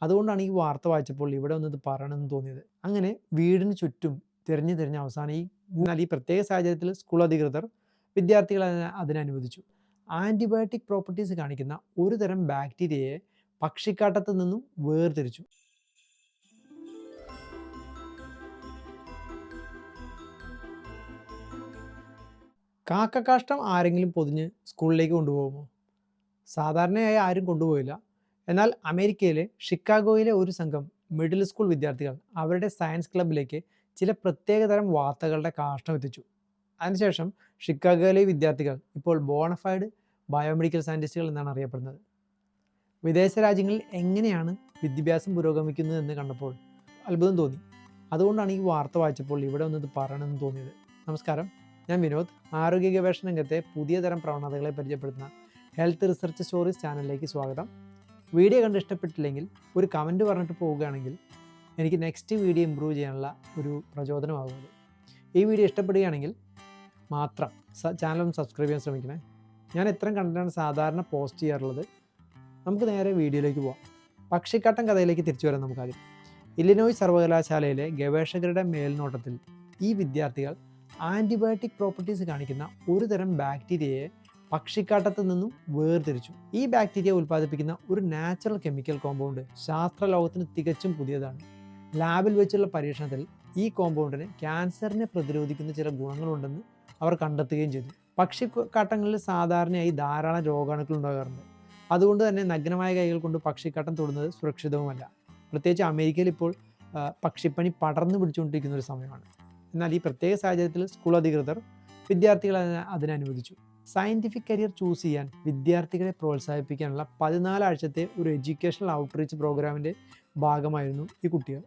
അതുകൊണ്ടാണ് ഈ വാർത്ത വായിച്ചപ്പോൾ ഇവിടെ ഒന്ന് ഇത് പറയണമെന്ന് തോന്നിയത്. അങ്ങനെ വീടിന് ചുറ്റും തിരഞ്ഞ് അവസാനം എന്നാൽ ഈ പ്രത്യേക സാഹചര്യത്തിൽ സ്കൂൾ അധികൃതർ വിദ്യാർത്ഥികളെ അതിനനുവദിച്ചു. ആൻറ്റിബയോട്ടിക് പ്രോപ്പർട്ടീസ് കാണിക്കുന്ന ഒരു തരം ബാക്ടീരിയയെ പക്ഷിക്കാട്ടത്ത് നിന്നും വേർതിരിച്ചു. കാക്കക്കാഷ്ടം ആരെങ്കിലും പൊതിഞ്ഞ് സ്കൂളിലേക്ക് കൊണ്ടുപോകുമോ? സാധാരണയായി ആരും കൊണ്ടുപോയില്ല. എന്നാൽ അമേരിക്കയിലെ ഷിക്കാഗോയിലെ ഒരു സംഘം മിഡിൽ സ്കൂൾ വിദ്യാർത്ഥികൾ അവരുടെ സയൻസ് ക്ലബിലേക്ക് ചില പ്രത്യേകതരം വാർത്തകളുടെ കാഷ്ടം എത്തിച്ചു. അതിനുശേഷം ഷിക്കാഗോയിലെ വിദ്യാർത്ഥികൾ ഇപ്പോൾ ബോണഫൈഡ് ബയോമെഡിക്കൽ സയൻറ്റിസ്റ്റുകൾ എന്നാണ് അറിയപ്പെടുന്നത്. വിദേശ രാജ്യങ്ങളിൽ എങ്ങനെയാണ് വിദ്യാഭ്യാസം പുരോഗമിക്കുന്നത് എന്ന് കണ്ടപ്പോൾ അത്ഭുതം തോന്നി. അതുകൊണ്ടാണ് ഈ വാർത്ത വായിച്ചപ്പോൾ ഇവിടെ ഒന്ന് ഇത് പറയണമെന്ന് തോന്നിയത്. നമസ്കാരം, ഞാൻ വിനോദ്. ആരോഗ്യ ഗവേഷണ രംഗത്തെ പുതിയ തരം പ്രവണതകളെ പരിചയപ്പെടുത്തുന്ന ഹെൽത്ത് റിസർച്ച് സ്റ്റോറീസ് ചാനലിലേക്ക് സ്വാഗതം. വീഡിയോ കണ്ട് ഇഷ്ടപ്പെട്ടില്ലെങ്കിൽ ഒരു കമൻറ്റ് പറഞ്ഞിട്ട് പോവുകയാണെങ്കിൽ എനിക്ക് നെക്സ്റ്റ് വീഡിയോ ഇമ്പ്രൂവ് ചെയ്യാനുള്ള ഒരു പ്രചോദനമാകുന്നത്. ഈ വീഡിയോ ഇഷ്ടപ്പെടുകയാണെങ്കിൽ മാത്രം ചാനൽ സബ്സ്ക്രൈബ് ചെയ്യാൻ ശ്രമിക്കണേ. ഞാൻ ഇത്രയും കണ്ടിട്ടാണ് സാധാരണ പോസ്റ്റ് ചെയ്യാറുള്ളത്. നമുക്ക് നേരെ വീഡിയോയിലേക്ക് പോവാം. പക്ഷിക്കാട്ടം കഥയിലേക്ക് തിരിച്ചു വരാം. നമുക്കാദ്യം ഇല്ലിനോയ്സ് സർവകലാശാലയിലെ ഗവേഷകരുടെ മേൽനോട്ടത്തിൽ ഈ വിദ്യാർത്ഥികൾ ആൻറ്റിബയോട്ടിക് പ്രോപ്പർട്ടീസ് കാണിക്കുന്ന ഒരു തരം ബാക്ടീരിയയെ പക്ഷിക്കാട്ടത്ത് നിന്നും വേർതിരിച്ചു. ഈ ബാക്ടീരിയ ഉൽപ്പാദിപ്പിക്കുന്ന ഒരു നാച്ചുറൽ കെമിക്കൽ കോമ്പൗണ്ട് ശാസ്ത്രലോകത്തിന് തികച്ചും പുതിയതാണ്. ലാബിൽ വെച്ചുള്ള പരീക്ഷണത്തിൽ ഈ കോമ്പൗണ്ടിന് ക്യാൻസറിനെ പ്രതിരോധിക്കുന്ന ചില ഗുണങ്ങളുണ്ടെന്ന് അവർ കണ്ടെത്തുകയും ചെയ്തു. പക്ഷിക്കാട്ടങ്ങളിൽ സാധാരണയായി ധാരാളം രോഗാണുക്കൾ ഉണ്ടാകാറുണ്ട്. അതുകൊണ്ട് തന്നെ നഗ്നമായ കൈകൾ കൊണ്ട് പക്ഷിക്കാട്ടം തൊടുന്നത് സുരക്ഷിതവുമല്ല. പ്രത്യേകിച്ച് അമേരിക്കയിൽ ഇപ്പോൾ പക്ഷിപ്പനി പടർന്നു പിടിച്ചുകൊണ്ടിരിക്കുന്ന ഒരു സമയമാണ്. എന്നാൽ ഈ പ്രത്യേക സാഹചര്യത്തിൽ സ്കൂൾ അധികൃതർ വിദ്യാർത്ഥികളെ അതിനനുവദിച്ചു. സയൻറ്റിഫിക് കരിയർ ചൂസ് ചെയ്യാൻ വിദ്യാർത്ഥികളെ പ്രോത്സാഹിപ്പിക്കാനുള്ള 14 ആഴ്ചത്തെ ഒരു എഡ്യൂക്കേഷണൽ ഔട്ട്റീച്ച് പ്രോഗ്രാമിൻ്റെ ഭാഗമായിരുന്നു ഈ കുട്ടികൾ.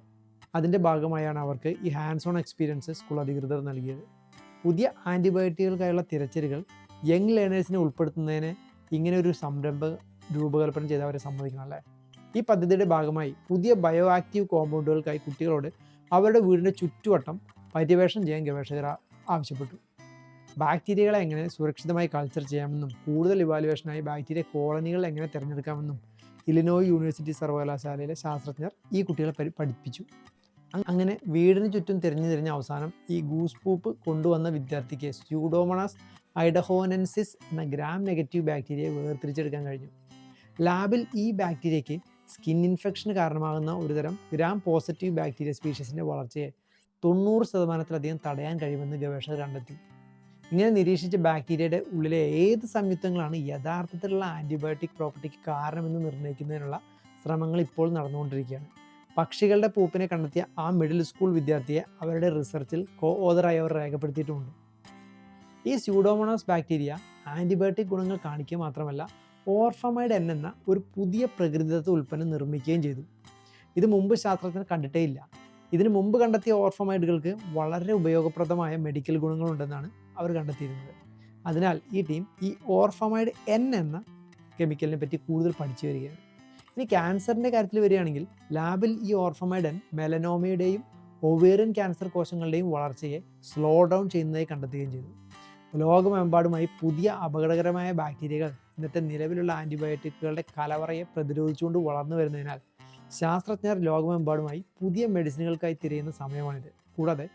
അതിൻ്റെ ഭാഗമായാണ് അവർക്ക് ഈ ഹാൻഡ്സ് ഓൺ എക്സ്പീരിയൻസ് സ്കൂൾ അധികൃതർ നൽകിയത്. പുതിയ ആൻറ്റിബയോട്ടിക്കുകൾക്കായുള്ള തിരച്ചിലുകൾ യങ് ലേണേഴ്സിനെ ഉൾപ്പെടുത്തുന്നതിന് ഇങ്ങനെ ഒരു സംരംഭം രൂപകൽപ്പന ചെയ്ത് അവരെ സമ്മതിക്കണം അല്ലേ. ഈ പദ്ധതിയുടെ ഭാഗമായി പുതിയ ബയോ ആക്റ്റീവ് കോമ്പൗണ്ടുകൾക്കായി കുട്ടികളോട് അവരുടെ വീടിൻ്റെ ചുറ്റുവട്ടം പര്യവേഷണം ചെയ്യാൻ ഗവേഷകർ ആവശ്യപ്പെട്ടു. ബാക്ടീരിയകളെ എങ്ങനെ സുരക്ഷിതമായി കൾച്ചർ ചെയ്യാമെന്നും കൂടുതൽ ഇവാലുവേഷനായി ബാക്ടീരിയ കോളനികൾ എങ്ങനെ തിരഞ്ഞെടുക്കാമെന്നും ഇലിനോയ് യൂണിവേഴ്സിറ്റി സർവകലാശാലയിലെ ശാസ്ത്രജ്ഞർ ഈ കുട്ടികളെ പഠിപ്പിച്ചു. അങ്ങനെ വീടിന് ചുറ്റും തിരഞ്ഞ് അവസാനം ഈ ഗൂസ് പൂപ്പ് കൊണ്ടുവന്ന വിദ്യാർത്ഥിക്ക് സ്യൂഡോമോണാസ് ഐഡഹോനെൻസിസ് എന്ന ഗ്രാം നെഗറ്റീവ് ബാക്ടീരിയയെ വേർതിരിച്ചെടുക്കാൻ കഴിഞ്ഞു. ലാബിൽ ഈ ബാക്ടീരിയയ്ക്ക് സ്കിൻ ഇൻഫെക്ഷന് കാരണമാകുന്ന ഒരുതരം ഗ്രാം പോസിറ്റീവ് ബാക്ടീരിയ സ്പീഷീസിൻ്റെ വളർച്ചയെ 90% തടയാൻ കഴിയുമെന്ന് ഗവേഷകർ കണ്ടെത്തി. ഇങ്ങനെ നിരീക്ഷിച്ച ബാക്ടീരിയയുടെ ഉള്ളിലെ ഏത് സംയുക്തങ്ങളാണ് യഥാർത്ഥത്തിലുള്ള ആൻറ്റിബയോട്ടിക് പ്രോപ്പർട്ടിക്ക് കാരണമെന്ന് നിർണ്ണയിക്കുന്നതിനുള്ള ശ്രമങ്ങൾ ഇപ്പോൾ നടന്നുകൊണ്ടിരിക്കുകയാണ്. പക്ഷികളുടെ പൂപ്പിനെ കണ്ടെത്തിയ ആ മിഡിൽ സ്കൂൾ വിദ്യാർത്ഥിയെ അവരുടെ റിസർച്ചിൽ ഓതറായി അവർ രേഖപ്പെടുത്തിയിട്ടുമുണ്ട്. ഈ സ്യൂഡോമോണാസ് ബാക്ടീരിയ ആൻറ്റിബയോട്ടിക് ഗുണങ്ങൾ കാണിക്കുക മാത്രമല്ല ഓർഫമൈഡ് N എന്ന ഒരു പുതിയ പ്രകൃതിദത്ത ഉൽപ്പന്നം നിർമ്മിക്കുകയും ചെയ്തു. ഇത് മുമ്പ് ശാസ്ത്രജ്ഞർ കണ്ടിട്ടേ ഇല്ല. ഇതിനു മുമ്പ് കണ്ടെത്തിയ ഓർഫമൈഡുകൾക്ക് വളരെ ഉപയോഗപ്രദമായ മെഡിക്കൽ ഗുണങ്ങളുണ്ടെന്നാണ് അവർ കണ്ടെത്തിയിരുന്നത്. അതിനാൽ ഈ ടീം ഈ ഓർഫമൈഡ് N എന്ന കെമിക്കലിനെ പറ്റി കൂടുതൽ പഠിച്ചു വരികയാണ്. ഇനി ക്യാൻസറിൻ്റെ കാര്യത്തിൽ വരികയാണെങ്കിൽ ലാബിൽ ഈ ഓർഫമൈഡ് N മെലനോമയുടെയും ഒവേറിയൻ ക്യാൻസർ കോശങ്ങളുടെയും വളർച്ചയെ സ്ലോ ഡൗൺ ചെയ്യുന്നതായി കണ്ടെത്തുകയും ചെയ്തു. ലോകമെമ്പാടുമായി പുതിയ അപകടകരമായ ബാക്ടീരിയകൾ ഇന്നത്തെ നിലവിലുള്ള ആൻറ്റിബയോട്ടിക്കുകളുടെ കലവറയെ പ്രതിരോധിച്ചുകൊണ്ട് വളർന്നു വരുന്നതിനാൽ ശാസ്ത്രജ്ഞർ ലോകമെമ്പാടുമായി പുതിയ മെഡിസിനുകൾക്കായി തിരയുന്ന സമയമാണിത്. കൂടാതെ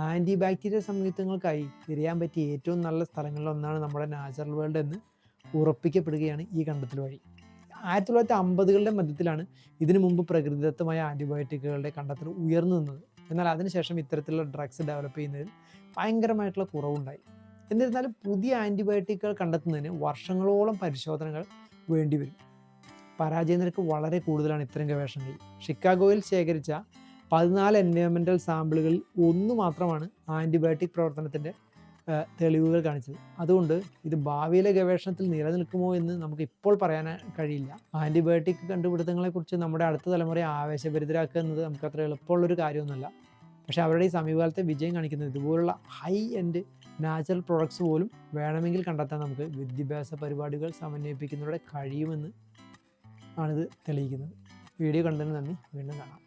ആൻറ്റിബാക്ടീരിയൽ സംയുക്തങ്ങൾക്കായി തിരയാൻ പറ്റിയ ഏറ്റവും നല്ല സ്ഥലങ്ങളിലൊന്നാണ് നമ്മുടെ നാച്ചുറൽ വേൾഡ് എന്ന് ഉറപ്പിക്കപ്പെടുകയാണ് ഈ കണ്ടെത്തൽ വഴി. 1950കളുടെ മധ്യത്തിലാണ് ഇതിനു മുമ്പ് പ്രകൃതിദത്തമായ ആൻറ്റിബയോട്ടിക്കുകളുടെ കണ്ടെത്തൽ ഉയർന്നു നിന്നത്. എന്നാൽ അതിനുശേഷം ഇത്തരത്തിലുള്ള ഡ്രഗ്സ് ഡെവലപ്പ് ചെയ്യുന്നതിൽ ഭയങ്കരമായിട്ടുള്ള കുറവുണ്ടായി. എന്നിരുന്നാലും പുതിയ ആൻറ്റിബയോട്ടിക്കുകൾ കണ്ടെത്തുന്നതിന് വർഷങ്ങളോളം പരിശോധനകൾ വേണ്ടിവരും. പരാജയ നിരക്ക് വളരെ കൂടുതലാണ് ഇത്തരം ഗവേഷണങ്ങളിൽ. ഷിക്കാഗോയിൽ ശേഖരിച്ച 14 എൻവയോൺമെൻറ്റൽ സാമ്പിളുകളിൽ 1 മാത്രമാണ് ആൻറ്റിബയോട്ടിക് പ്രവർത്തനത്തിൻ്റെ തെളിവുകൾ കാണിച്ചത്. അതുകൊണ്ട് ഇത് ഭാവിയിലെ ഗവേഷണത്തിൽ നിലനിൽക്കുമോ എന്ന് നമുക്ക് ഇപ്പോൾ പറയാൻ കഴിയില്ല. ആൻറ്റിബയോട്ടിക് കണ്ടുപിടുത്തങ്ങളെക്കുറിച്ച് നമ്മുടെ അടുത്ത തലമുറയെ ആവേശഭരിതരാക്കുക എന്നത് നമുക്ക് അത്ര എളുപ്പമുള്ളൊരു കാര്യമൊന്നുമല്ല. പക്ഷേ അവരുടെ ഈ സമീപകാലത്തെ വിജയം കാണിക്കുന്നത് ഇതുപോലുള്ള ഹൈ എൻഡ് നാച്ചുറൽ പ്രൊഡക്ട്സ് പോലും വേണമെങ്കിൽ കണ്ടെത്താൻ നമുക്ക് വിദ്യാഭ്യാസ പരിപാടികൾ സമന്വയിപ്പിക്കുന്നതിലൂടെ കഴിയുമെന്ന് ആണിത് തെളിയിക്കുന്നത്. വീഡിയോ കണ്ടതിന് നന്ദി. വീണ്ടും കാണാം.